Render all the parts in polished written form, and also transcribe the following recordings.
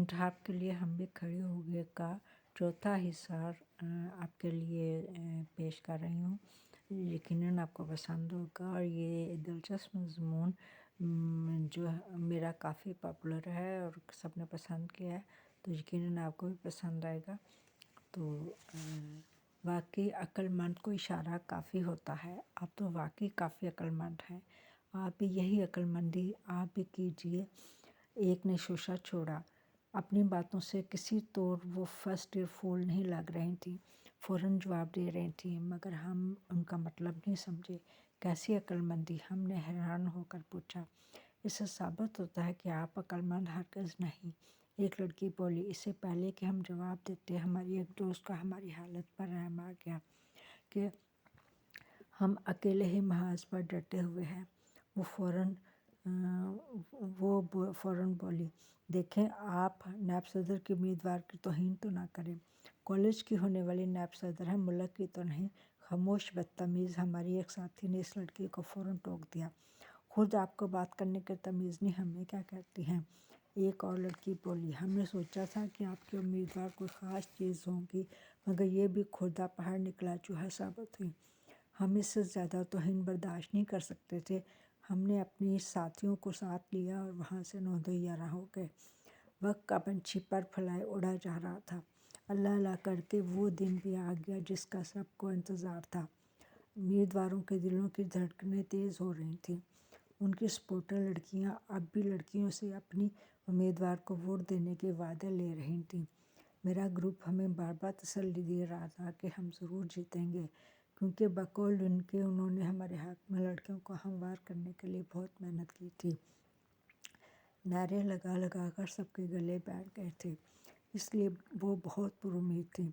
ڈھاب کے لیے ہم بھی کھڑے ہو گئے کا چوتھا حصہ آپ کے لیے پیش کر رہی ہوں۔ یقیناً آپ کو پسند ہوگا، اور یہ دلچسپ مضمون جو میرا کافی پاپولر ہے اور سب نے پسند کیا ہے، تو یقیناً آپ کو بھی پسند آئے گا۔ تو واقعی عقل مند کو اشارہ کافی ہوتا ہے، آپ تو واقعی کافی عقل مند ہیں، آپ بھی یہی عقل مندی آپ بھی کیجئے۔ ایک نے شوشہ چھوڑا، اپنی باتوں سے کسی طور وہ فرسٹ ایئر فول نہیں لگ رہی تھیں، فوراً جواب دے رہی تھیں، مگر ہم ان کا مطلب نہیں سمجھے۔ کیسی عقل مندی؟ ہم نے حیران ہو کر پوچھا۔ اس سے ثابت ہوتا ہے کہ آپ عقل مند ہرگز نہیں، ایک لڑکی بولی۔ اس سے پہلے کہ ہم جواب دیتے، ہماری ایک دوست کا ہماری حالت پر رحم آ گیا کہ ہم اکیلے ہی محاذ پر ڈٹے ہوئے ہیں۔ وہ فوراً بولی، دیکھیں آپ نائب صدر کے امیدوار کی توہین تو نہ کریں، کالج کی ہونے والی نائب صدر ہے، ملک کی تو نہیں۔ خاموش بدتمیز، ہماری ایک ساتھی نے اس لڑکی کو فوراً ٹوک دیا، خود آپ کو بات کرنے کی تمیز نہیں، ہمیں کیا کہتی ہیں؟ ایک اور لڑکی بولی، ہم نے سوچا تھا کہ آپ کے امیدوار کوئی خاص چیز ہوگی، مگر یہ بھی کھودا پہاڑ نکلا چوہا ثابت ہوئی۔ ہم اس سے زیادہ توہین برداشت نہیں کر سکتے تھے، ہم نے اپنی ساتھیوں کو ساتھ لیا اور وہاں سے 9/11 ہو گئے۔ وقت کا پنچھی پر پھیلائے اڑا جا رہا تھا، اللہ اللہ کرتے وہ دن بھی آ گیا جس کا سب کو انتظار تھا۔ امیدواروں کے دلوں کی دھڑکنیں تیز ہو رہی تھیں، ان کی سپورٹر لڑکیاں اب بھی لڑکیوں سے اپنی امیدوار کو ووٹ دینے کے وعدے لے رہی تھیں۔ میرا گروپ ہمیں بار بار تسلی دے رہا تھا کہ ہم ضرور جیتیں گے، کیونکہ بقول ان کے انہوں نے ہمارے حق میں لڑکیوں کو ہموار کرنے کے لیے بہت محنت کی تھی۔ نعرے لگا لگا کر سب کے گلے بیٹھ گئے تھے، اس لیے وہ بہت پر امید تھیں۔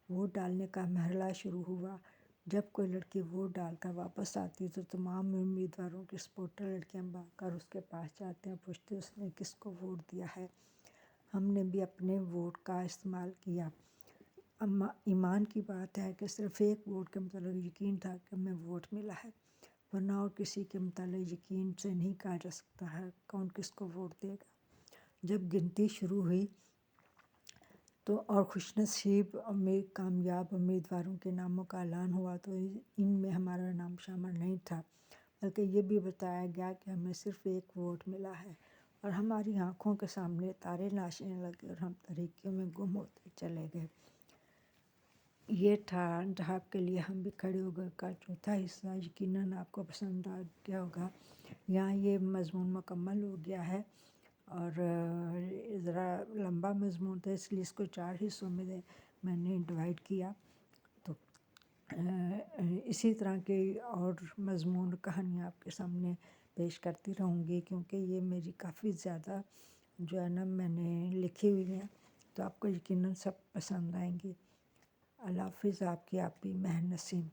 ووٹ ڈالنے کا مرحلہ شروع ہوا۔ جب کوئی لڑکی ووٹ ڈال کر واپس آتی تو تمام امیدواروں کی سپورٹر لڑکیاں بھاگ کر اس کے پاس جاتی اور پوچھتی اس نے کس کو ووٹ دیا ہے۔ ہم نے بھی اپنے ووٹ کا استعمال کیا۔ اما ایمان کی بات ہے کہ صرف ایک ووٹ کے متعلق یقین تھا کہ ہمیں ووٹ ملا ہے، ورنہ اور کسی کے متعلق یقین سے نہیں کہا جا سکتا ہے کون کس کو ووٹ دے گا۔ جب گنتی شروع ہوئی تو اور خوش نصیب کامیاب امیدواروں کے ناموں کا اعلان ہوا تو ان میں ہمارا نام شامل نہیں تھا، بلکہ یہ بھی بتایا گیا کہ ہمیں صرف ایک ووٹ ملا ہے، اور ہماری آنکھوں کے سامنے تارے ناشنے لگے اور ہم تاریکیوں میں گم ہوتے چلے گئے۔ یہ تھا ڈھاب کے لیے ہم بھی کھڑے ہو گئے کا چوتھا حصہ۔ یقیناً آپ کو پسند آ گیا ہوگا۔ یہاں یہ مضمون مکمل ہو گیا ہے، اور ذرا لمبا مضمون تھا، اس لیے اس کو 4 حصوں میں نے ڈیوائڈ کیا۔ تو اسی طرح کے اور مضمون کہانیاں آپ کے سامنے پیش کرتی رہوں گی، کیونکہ یہ میری کافی زیادہ جو ہے نا میں نے لکھی ہوئی ہیں، تو آپ کو یقیناً سب پسند آئیں گی۔ اللہ حافظ، آپ کی مہر نسیم۔